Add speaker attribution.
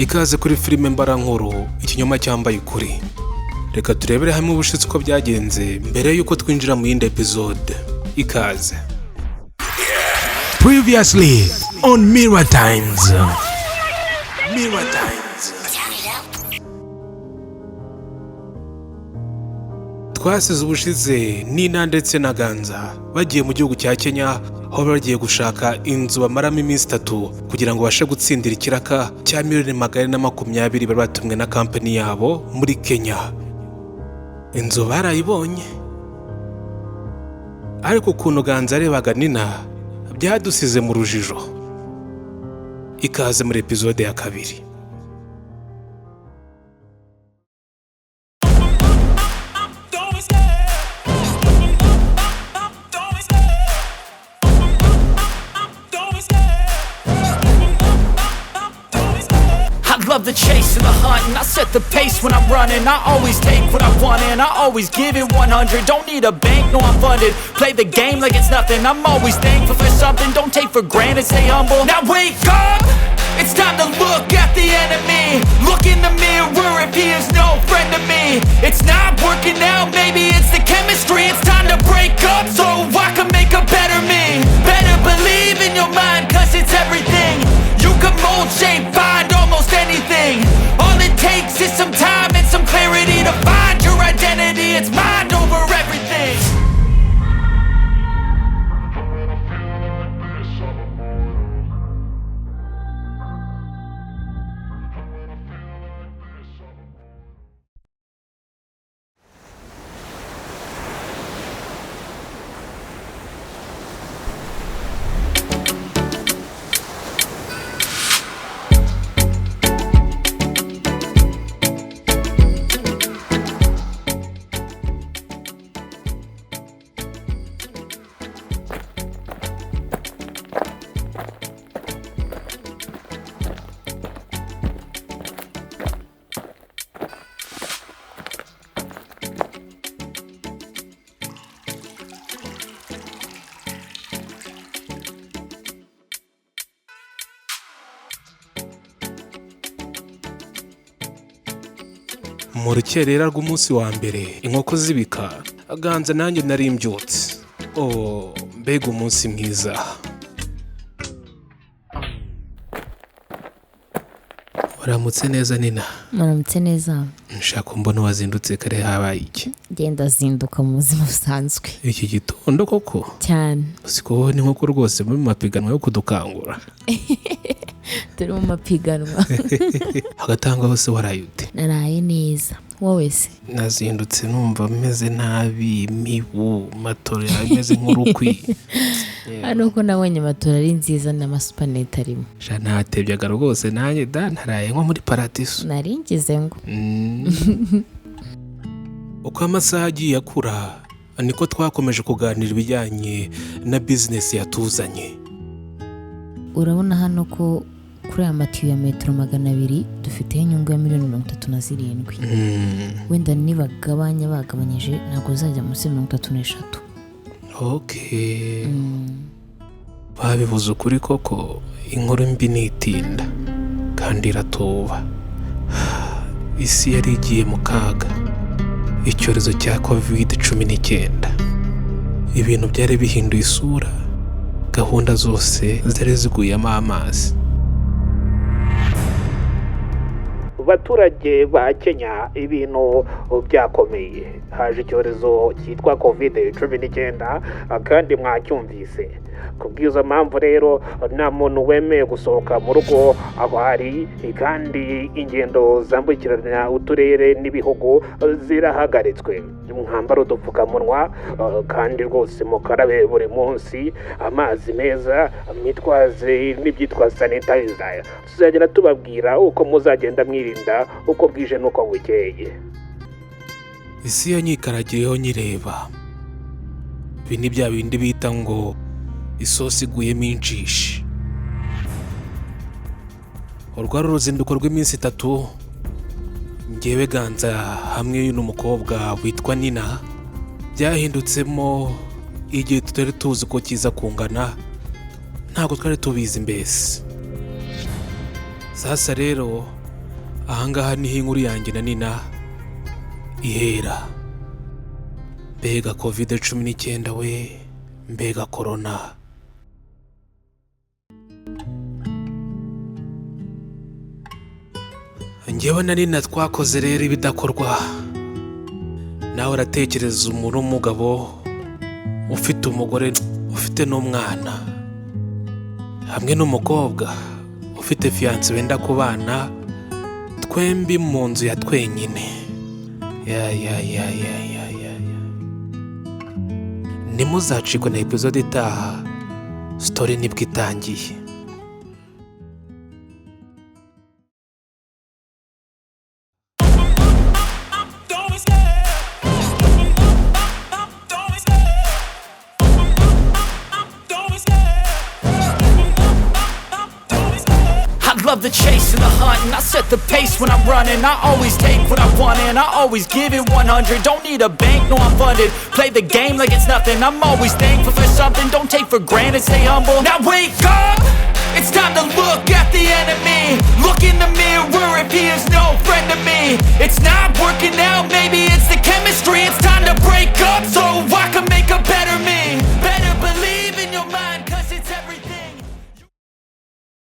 Speaker 1: ikaze kuri filime mbarankuru ikinyoma cyambaye ukuri. Reka turebere hamwe ubushitsi uko byagenze mbere yuko twinjira mu yindi episode. Ikaze.
Speaker 2: Previously on Mirror Times.
Speaker 1: Twasize ubushize Nina ndetse na Ganza bagiye mu gihugu cya Kenya, aho bagiye gushaka inzu bamaramo iminsi 3 kugira ngo bashe gutsindira ikiraka cya $220,000 bari batumwe na company yabo muri Kenya. Inzu barayibonye, ariko ukuntu Ganza arebaga Nina byadusize mu rujijo. Ikaze muri episode ya 2.
Speaker 3: Love the chase and the hunt, and I set the pace when I'm running. I always take what I want and I always give it 100. Don't need a bank, no I'm funded. Play the game like it's nothing. I'm always thankful for something. Don't take for granted, stay humble. Now wake up, it's time to look at the enemy. Look in the mirror if he is no friend to me. It's not working out, maybe it's the chemistry. It's time to break up so I can make a better me. Better believe in your mind, cause it's everything. You can mold, shape, find almost anything. All it takes is some time and some clarity to find your identity. It's mind over everything.
Speaker 1: Mu rukerera rw'umunsi wa mbere inkoko zibika, Ganza nanjye nari mbyutse. Mbega umunsi mwiza. Waramutse neza Nina?
Speaker 4: Waramutse neza.
Speaker 1: Nshaka mbona wazindutse kare, habaye iki?
Speaker 4: Genda zinduka mu buzima busanzwe.
Speaker 1: Iki gitondo koko?
Speaker 4: Cyane.
Speaker 1: Siko ni nkoko rwose muri mapiganwa yo kudukangura.
Speaker 4: Turi mu mapiganwa.
Speaker 1: Hagatanga hose waraye ute?
Speaker 4: Naraye neza. Wowe se?
Speaker 1: Nazindutse numva meze nabi, mibu matora yameze nk'urukwi.
Speaker 4: Hano ko nabonye matora ari nziza n'amasupanete arimo.
Speaker 1: Natebyaga rwose nanjye ntaraye nko muri paradiso.
Speaker 4: Naringize ngo.
Speaker 1: Uko amasaha agiye akura niko twakomeje kuganira ibijyanye na business yatuzanye.
Speaker 4: Urabona hano ko kuri amatiyo ya metero 200 dufiteho inyungu ya $37,000. Wenda bagabanyije ntabwo uzajya munsi ya 33.
Speaker 1: Okay. Babivuze ukuri koko, inkuru mbi nitinda kandi iratuba. Isi yari igiye mu kaga. Icyorezo cya COVID-19. Ibintu byari bihinduye isura. Gahunda zose zari ziguyemo amazi.
Speaker 5: Baturage ba Kenya, ibintu byakomeye. Haje icyorezo cyitwa COVID-19 kandi mwacyumvise. Kubwiza mpamvu rero nta muntu wemeye gusohoka mu rugo aho hari, kandi ingendo zambukiranya uturere n'ibihugu zirahagaritswe. Mwambara udupfukamunwa kandi rwose mukarabe buri munsi, amazi meza, mwitwaze n'ibyitwa sanitizer. Tuzagenda tubabwira uko muzagenda mwirinda uko bwije n'uko bukeye.
Speaker 1: Isi yanyikaragiyeho nyireba. Ibi ni bya bindi bita ngo isosi iguyemo injishi. Urwari uruzinduko rw'iminsi 3 njyewe Ganza hamwe n'umukobwa witwa Nina byahindutsemo igihe tutari tuzi ko kiza kungana, ntabwo twari tubizi mbese. Sasa rero ahangaha niho inkuru yanjye na Nina ihera. Mbega COVID-19 we, mbega corona. Njyewe na Nina twakoze rero ibidakorwa. Nawe uratekereza umuntu w'umugabo ufite umugore ufite n'umwana hamwe n'umukobwa ufite fiance wenda kubana, twembi mu nzu ya twenyine. Nimuzacikwe na episode itaha, story nibwo itangiye.
Speaker 3: Love the chase and the hunt, and I set the pace when I'm running. I always take what I want and I always give it 100. Don't need a bank, no I'm funded. Play the game like it's nothing. I'm always thankful for something. Don't take for granted, stay humble. Now wake up, it's time to look at the enemy. Look in the mirror if he is no friend to me. It's not working out.